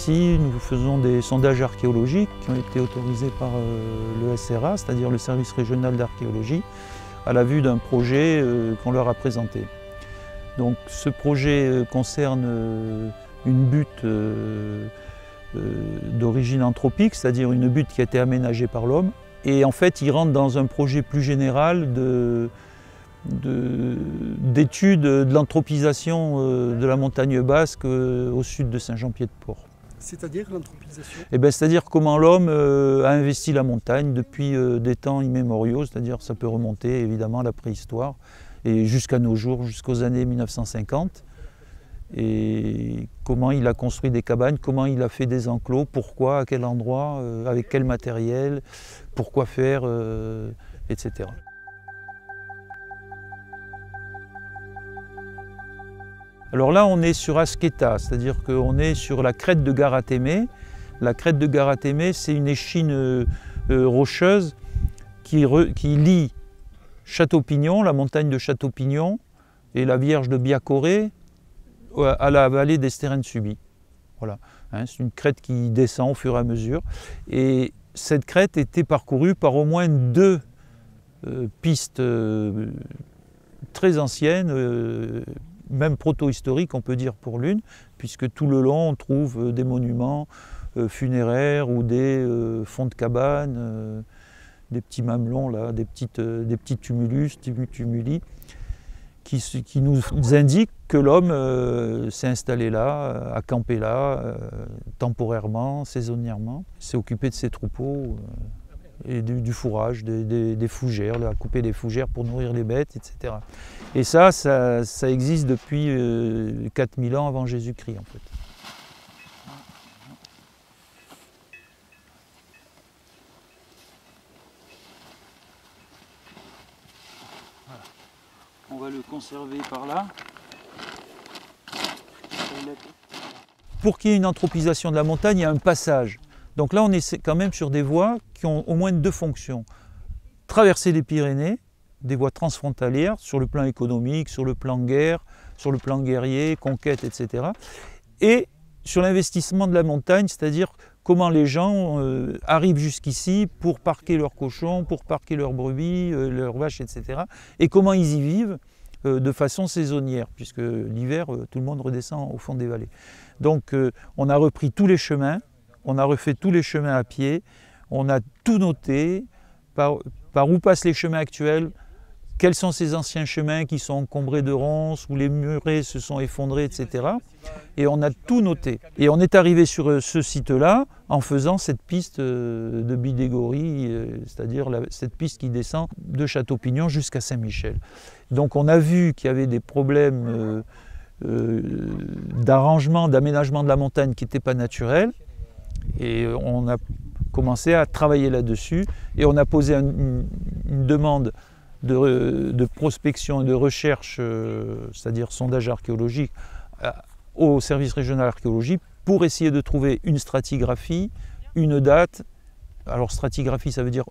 ici, nous faisons des sondages archéologiques qui ont été autorisés par le SRA, c'est-à-dire le service régional d'archéologie, à la vue d'un projet qu'on leur a présenté. Donc ce projet concerne une butte d'origine anthropique, c'est-à-dire une butte qui a été aménagée par l'homme. Et en fait, il rentre dans un projet plus général d'étude de l'anthropisation de la montagne basque au sud de Saint-Jean-Pied-de-Port. C'est-à-dire l'anthropisation? C'est-à-dire comment l'homme a investi la montagne depuis des temps immémoriaux, c'est-à-dire ça peut remonter évidemment à la préhistoire et jusqu'à nos jours, jusqu'aux années 1950. Et comment il a construit des cabanes, comment il a fait des enclos, pourquoi, à quel endroit, avec quel matériel, pourquoi faire, etc. Alors là, on est sur Asqueta, c'est-à-dire qu'on est sur la crête de Garatémé. La crête de Garatémé, c'est une échine rocheuse qui lie Château-Pignon, la montagne de Château-Pignon et la Vierge de Biacoré à la vallée d'Estérène-Subie. Voilà. Hein, c'est une crête qui descend au fur et à mesure. Et cette crête était parcourue par au moins deux pistes très anciennes, même proto-historique, on peut dire pour l'une, puisque tout le long on trouve des monuments funéraires ou des fonds de cabane, des petits mamelons, là, des petits tumulus, tumuli, qui nous indiquent que l'homme s'est installé là, a campé là, temporairement, saisonnièrement, s'est occupé de ses troupeaux et du fourrage, des fougères, a coupé des fougères pour nourrir les bêtes, etc. Et ça existe depuis 4000 ans avant Jésus-Christ en fait. Voilà. On va le conserver par là. Pour qu'il y ait une anthropisation de la montagne, il y a un passage. Donc là, on est quand même sur des voies qui ont au moins deux fonctions. Traverser les Pyrénées, des voies transfrontalières, sur le plan économique, sur le plan guerre, sur le plan guerrier, conquête, etc. Et sur l'investissement de la montagne, c'est-à-dire comment les gens arrivent jusqu'ici pour parquer leurs cochons, pour parquer leurs brebis, leurs vaches, etc. Et comment ils y vivent de façon saisonnière, puisque l'hiver, tout le monde redescend au fond des vallées. Donc on a repris tous les chemins, on a refait tous les chemins à pied, on a tout noté, par où passent les chemins actuels, quels sont ces anciens chemins qui sont encombrés de ronces, où les murets se sont effondrés, etc. Et on a tout noté. Et on est arrivé sur ce site-là en faisant cette piste de Bidégorie, c'est-à-dire cette piste qui descend de Château-Pignon jusqu'à Saint-Michel. Donc on a vu qu'il y avait des problèmes d'arrangement, d'aménagement de la montagne qui n'étaient pas naturels. Et on a commencé à travailler là-dessus et on a posé une demande de prospection et de recherche, c'est-à-dire sondage archéologique, au service régional d'archéologie pour essayer de trouver une stratigraphie, une date. Alors stratigraphie, ça veut dire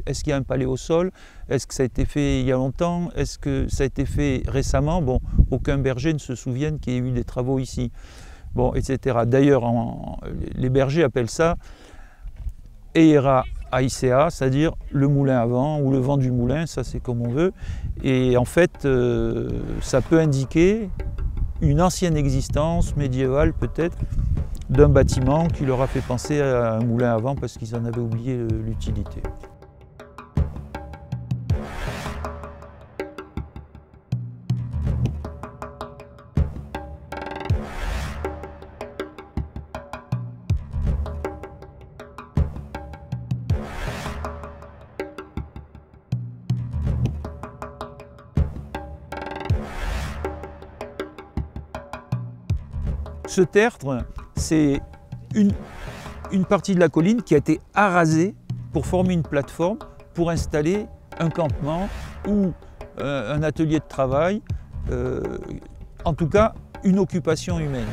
est-ce qu'il y a un paléosol? Est-ce que ça a été fait il y a longtemps? Est-ce que ça a été fait récemment? Bon, aucun berger ne se souvienne qu'il y ait eu des travaux ici. Bon, etc. D'ailleurs, les bergers appellent ça Eira Aicea, c'est-à-dire le moulin à vent ou le vent du moulin, ça c'est comme on veut. Et en fait, ça peut indiquer une ancienne existence médiévale peut-être d'un bâtiment qui leur a fait penser à un moulin à vent parce qu'ils en avaient oublié l'utilité. Ce tertre, c'est une partie de la colline qui a été arasée pour former une plateforme pour installer un campement ou un atelier de travail, en tout cas une occupation humaine.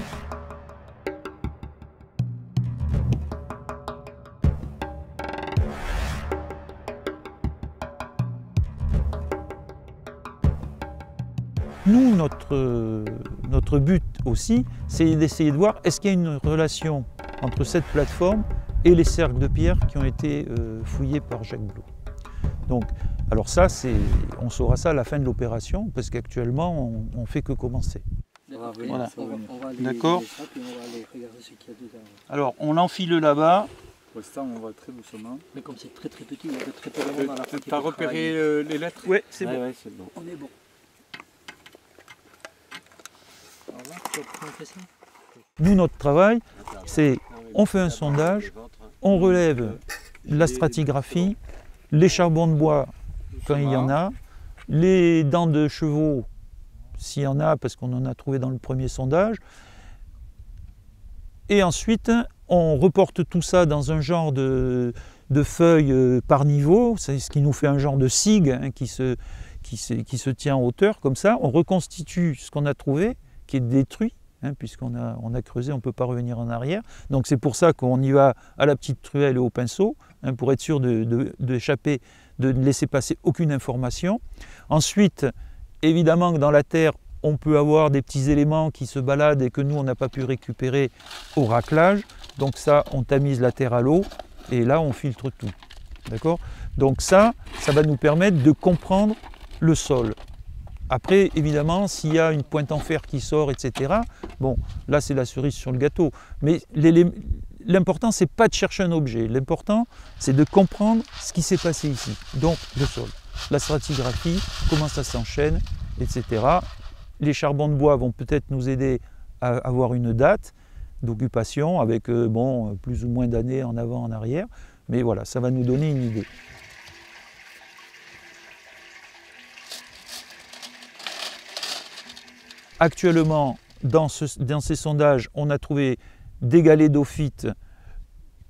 Nous, notre but aussi, c'est d'essayer de voir est-ce qu'il y a une relation entre cette plateforme et les cercles de pierre qui ont été fouillés par Jacques Blot. Donc, alors ça, on saura ça à la fin de l'opération, parce qu'actuellement, on ne fait que commencer. Voilà. D'accord. Alors, on l'enfile là-bas. Pour l'instant, on va très doucement. Mais comme c'est très petit, il y a très peu de monde à la fin. Tu as repéré les lettres? Oui, c'est bon. Ouais, c'est bon. On est bon. Alors là, tu vas montrer ça? Nous, notre travail, c'est on fait un sondage, on relève la stratigraphie, les charbons de bois quand il y en a, les dents de chevaux s'il y en a, parce qu'on en a trouvé dans le premier sondage. Et ensuite, on reporte tout ça dans un genre de feuilles par niveau, c'est ce qui nous fait un genre de sigue hein, qui se tient en hauteur, comme ça. On reconstitue ce qu'on a trouvé, qui est détruit, hein, puisqu'on a creusé, on ne peut pas revenir en arrière. Donc c'est pour ça qu'on y va à la petite truelle et au pinceau, hein, pour être sûr d'échapper, de ne laisser passer aucune information. Ensuite, évidemment que dans la terre, on peut avoir des petits éléments qui se baladent et que nous, on n'a pas pu récupérer au raclage. Donc ça, on tamise la terre à l'eau et là, on filtre tout. D'accord? Donc ça va nous permettre de comprendre le sol. Après, évidemment, s'il y a une pointe en fer qui sort, etc., bon, là, c'est la cerise sur le gâteau. Mais l'important, c'est pas de chercher un objet. L'important, c'est de comprendre ce qui s'est passé ici. Donc, le sol, la stratigraphie, comment ça s'enchaîne, etc. Les charbons de bois vont peut-être nous aider à avoir une date d'occupation avec bon, plus ou moins d'années en avant, en arrière. Mais voilà, ça va nous donner une idée. Actuellement, dans ces sondages, on a trouvé des galets d'ophytes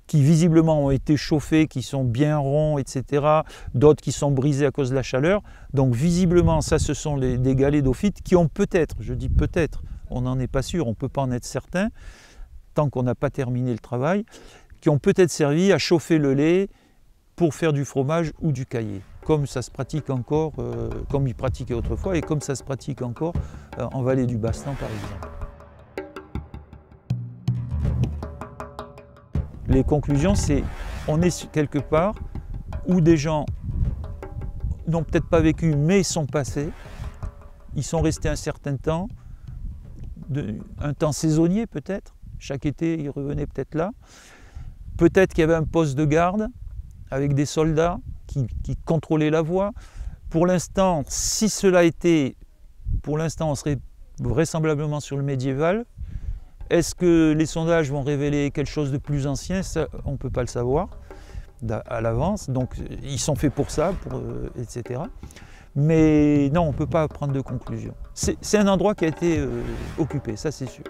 qui visiblement ont été chauffés, qui sont bien ronds, etc. D'autres qui sont brisés à cause de la chaleur. Donc visiblement, ça, ce sont des galets d'ophytes qui ont peut-être, je dis peut-être, on n'en est pas sûr, on ne peut pas en être certain, tant qu'on n'a pas terminé le travail, qui ont peut-être servi à chauffer le lait pour faire du fromage ou du caillé, comme ça se pratique encore, comme ils pratiquaient autrefois, et comme ça se pratique encore en vallée du Bastan, par exemple. Les conclusions, c'est on est quelque part où des gens n'ont peut-être pas vécu, mais sont passés. Ils sont restés un certain temps, un temps saisonnier peut-être. Chaque été, ils revenaient peut-être là. Peut-être qu'il y avait un poste de garde avec des soldats qui contrôlaient la voie. Pour l'instant, si cela était, pour l'instant, on serait vraisemblablement sur le médiéval. Est-ce que les sondages vont révéler quelque chose de plus ancien? Ça, on ne peut pas le savoir à l'avance. Donc, ils sont faits pour ça, etc. Mais non, on ne peut pas prendre de conclusion. C'est un endroit qui a été occupé, ça c'est sûr.